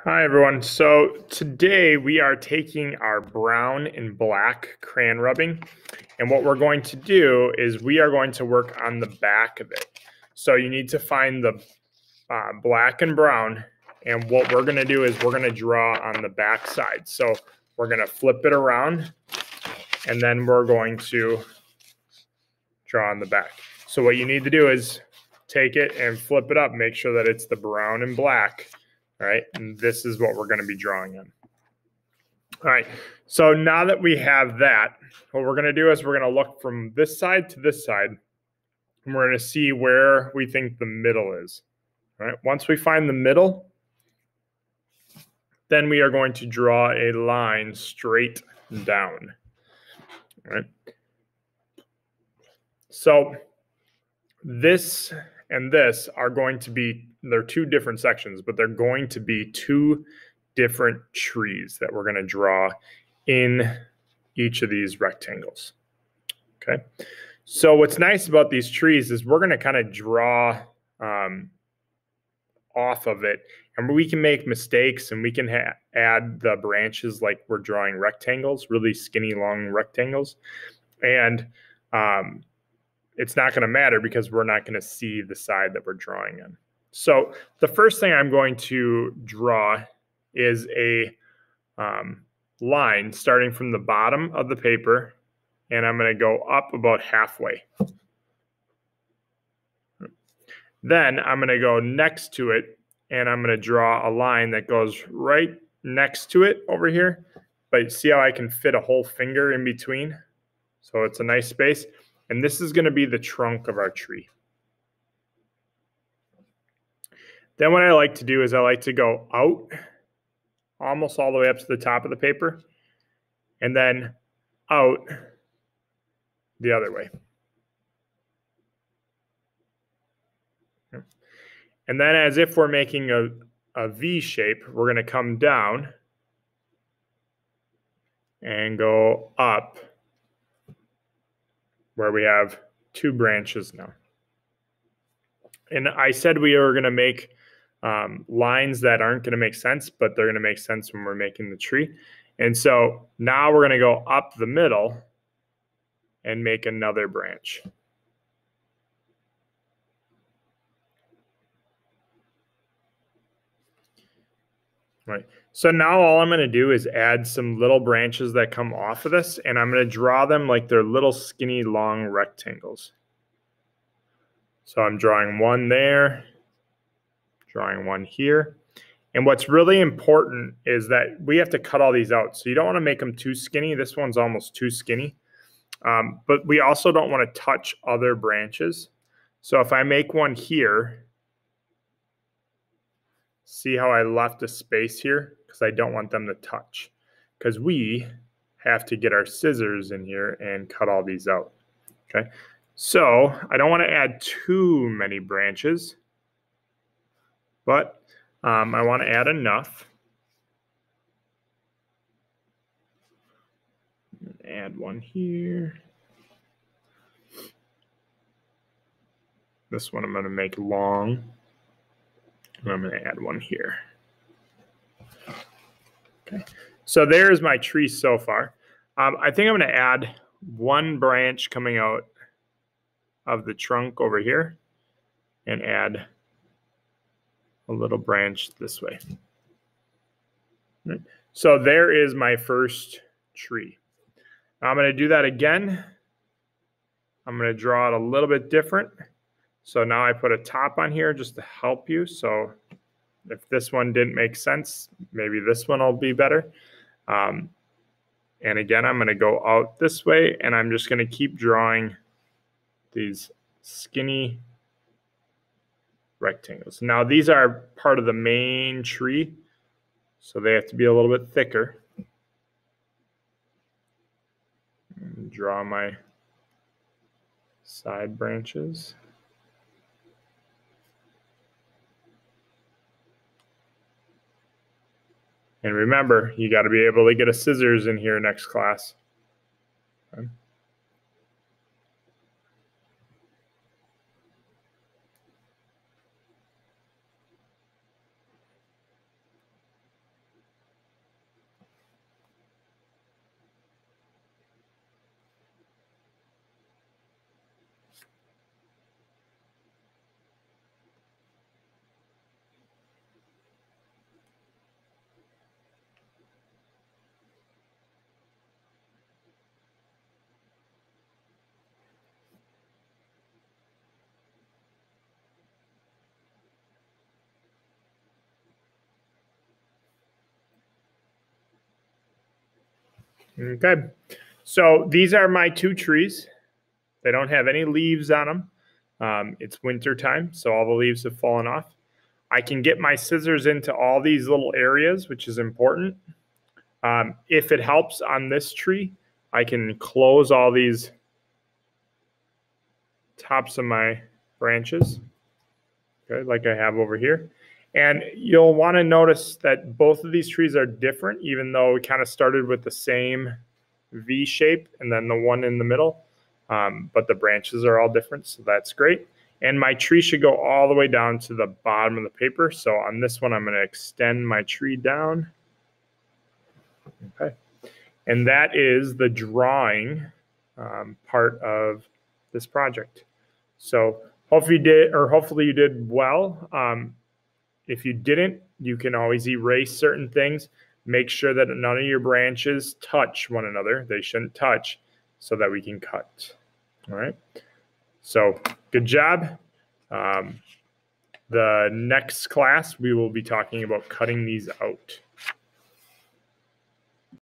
Hi everyone. So today we are taking our brown and black crayon rubbing, and what we're going to do is we are going to work on the back of it. So you need to find the black and brown, and what we're going to do is we're going to draw on the back side. So we're going to flip it around, and then we're going to draw on the back. So what you need to do is take it and flip it up, make sure that it's the brown and black. All right, and this is what we're going to be drawing on. All right, so now that we have that, what we're going to do is we're going to look from this side to this side, and we're going to see where we think the middle is. All right, once we find the middle, then we are going to draw a line straight down. All right, so this and this are going to be, they're two different sections, but they're going to be two different trees that we're going to draw in each of these rectangles. Okay, so what's nice about these trees is we're going to kind of draw off of it, and we can make mistakes, and we can add the branches like we're drawing rectangles, really skinny long rectangles, and it's not going to matter because we're not going to see the side that we're drawing in. So the first thing I'm going to draw is a line starting from the bottom of the paper, and I'm going to go up about halfway. Then I'm going to go next to it, and I'm going to draw a line that goes right next to it over here. But see how I can fit a whole finger in between? So it's a nice space. And this is going to be the trunk of our tree. Then what I like to do is I like to go out almost all the way up to the top of the paper, and then out the other way. And then as if we're making a V shape, we're going to come down and go up where we have two branches now. And I said we are going to make lines that aren't going to make sense, but they're going to make sense when we're making the tree. And so now we're going to go up the middle and make another branch. Right. So now all I'm going to do is add some little branches that come off of this, and I'm going to draw them like they're little skinny long rectangles. So I'm drawing one there, drawing one here. And what's really important is that we have to cut all these out. So you don't want to make them too skinny. This one's almost too skinny. But we also don't want to touch other branches. So if I make one here, see how I left a space here? Because I don't want them to touch. Because we have to get our scissors in here and cut all these out. Okay, so I don't want to add too many branches, but I want to add enough. Add one here. This one I'm going to make long. And I'm going to add one here. Okay, so there's my tree so far. I think I'm going to add one branch coming out of the trunk over here and add a little branch this way. Right. So there is my first tree. Now I'm going to do that again. I'm going to draw it a little bit different. So now I put a top on here just to help you. So if this one didn't make sense, maybe this one will be better. And again, I'm going to go out this way, and I'm just going to keep drawing these skinny rectangles. Now these are part of the main tree, so they have to be a little bit thicker. And draw my side branches. And remember, you got to be able to get a scissors in here next class. Okay. Okay, so these are my 2 trees. They don't have any leaves on them. It's winter time, so all the leaves have fallen off. I can get my scissors into all these little areas, which is important. If it helps on this tree, I can close all these tops of my branches, okay, like I have over here. And you'll want to notice that both of these trees are different, even though we kind of started with the same V shape and then the one in the middle. But the branches are all different, so that's great. And my tree should go all the way down to the bottom of the paper. So on this one, I'm going to extend my tree down. Okay. And that is the drawing part of this project. So hopefully you did well. If you didn't, you can always erase certain things. Make sure that none of your branches touch one another. They shouldn't touch, so that we can cut. All right. So good job. The next class, we will be talking about cutting these out.